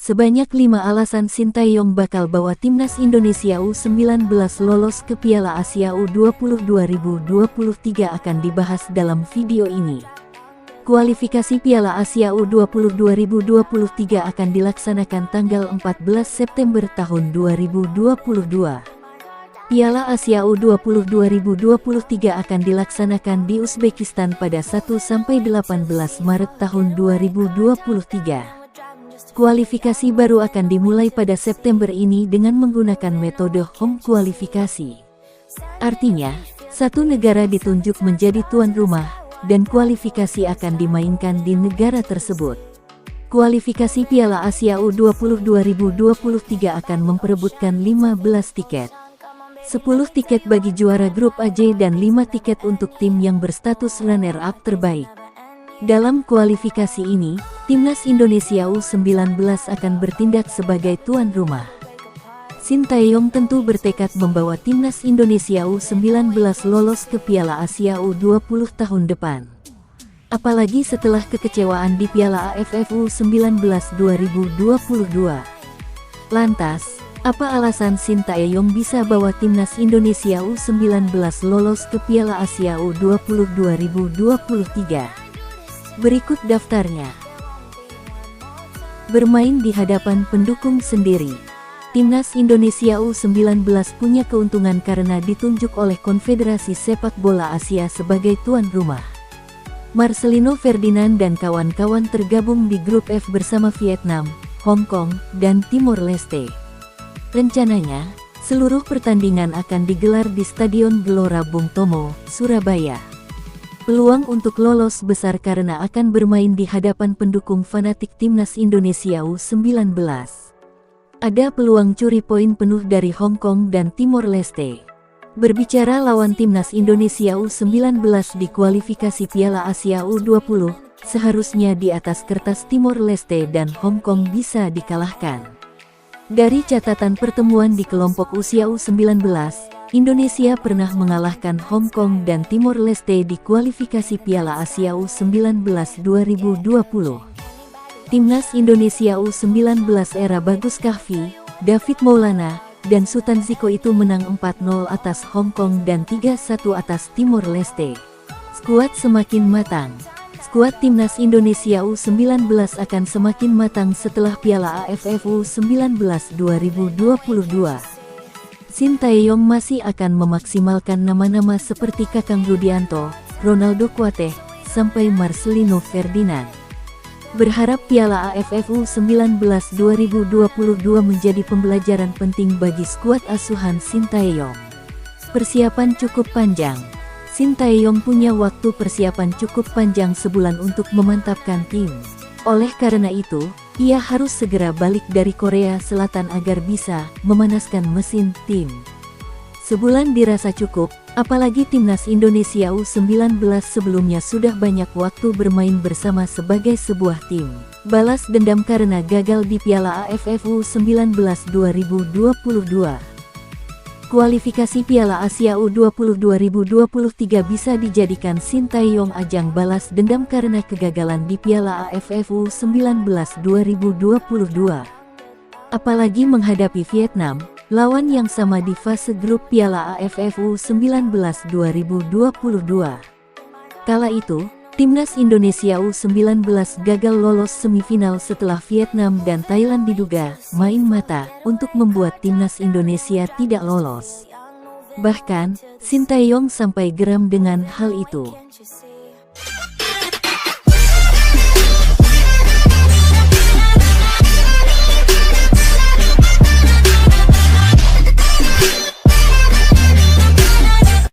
Sebanyak 5 alasan Sintayong bakal bawa timnas Indonesia U19 lolos ke Piala Asia U20 2023 akan dibahas dalam video ini. Kualifikasi Piala Asia U20 2023 akan dilaksanakan tanggal 14 September tahun 2022. Piala Asia U20 2023 akan dilaksanakan di Uzbekistan pada 1-18 Maret tahun 2023. Kualifikasi baru akan dimulai pada September ini dengan menggunakan metode home kualifikasi. Artinya, satu negara ditunjuk menjadi tuan rumah, dan kualifikasi akan dimainkan di negara tersebut. Kualifikasi Piala Asia U20 2023 akan memperebutkan 15 tiket. 10 tiket bagi juara grup AJ dan 5 tiket untuk tim yang berstatus runner-up terbaik. Dalam kualifikasi ini, timnas Indonesia U19 akan bertindak sebagai tuan rumah. Sintayong tentu bertekad membawa timnas Indonesia U19 lolos ke Piala Asia U20 tahun depan. Apalagi setelah kekecewaan di Piala AFF U19 2022. Lantas, apa alasan Sintayong bisa bawa timnas Indonesia U19 lolos ke Piala Asia U20 2023? Berikut daftarnya. Bermain di hadapan pendukung sendiri. Timnas Indonesia U19 punya keuntungan karena ditunjuk oleh Konfederasi Sepak Bola Asia sebagai tuan rumah. Marcelino Ferdinand dan kawan-kawan tergabung di grup F bersama Vietnam, Hong Kong, dan Timor Leste. Rencananya, seluruh pertandingan akan digelar di Stadion Gelora Bung Tomo, Surabaya. Peluang untuk lolos besar karena akan bermain di hadapan pendukung fanatik timnas Indonesia U19. Ada peluang curi poin penuh dari Hong Kong dan Timor Leste. Berbicara lawan timnas Indonesia U19 di kualifikasi Piala Asia U20, seharusnya di atas kertas Timor Leste dan Hong Kong bisa dikalahkan. Dari catatan pertemuan di kelompok usia U19, Indonesia pernah mengalahkan Hong Kong dan Timor Leste di kualifikasi Piala Asia U19 2020. Timnas Indonesia U19 era Bagus Kahvi, David Maulana, dan Sultan Ziko itu menang 4-0 atas Hong Kong dan 3-1 atas Timor Leste. Skuad semakin matang. Skuad timnas Indonesia U19 akan semakin matang setelah Piala AFF U19 2022. Sintayong masih akan memaksimalkan nama-nama seperti Kakang Rudianto, Ronaldo Kuateh, sampai Marcelino Ferdinand. Berharap Piala AFF U19 2022 menjadi pembelajaran penting bagi skuad asuhan Sintayong. Persiapan cukup panjang. Sintayong punya waktu persiapan cukup panjang sebulan untuk memantapkan tim. Oleh karena itu, ia harus segera balik dari Korea Selatan agar bisa memanaskan mesin tim. Sebulan dirasa cukup, apalagi timnas Indonesia U19 sebelumnya sudah banyak waktu bermain bersama sebagai sebuah tim. Balas dendam karena gagal di Piala AFF U19 2022. Kualifikasi Piala Asia U20 2023 bisa dijadikan Sintayong ajang balas dendam karena kegagalan di Piala AFF U19 2022. Apalagi menghadapi Vietnam, lawan yang sama di fase grup Piala AFF U19 2022. Kala itu, timnas Indonesia U19 gagal lolos semifinal setelah Vietnam dan Thailand diduga main mata untuk membuat timnas Indonesia tidak lolos. Bahkan, Sintayong sampai geram dengan hal itu.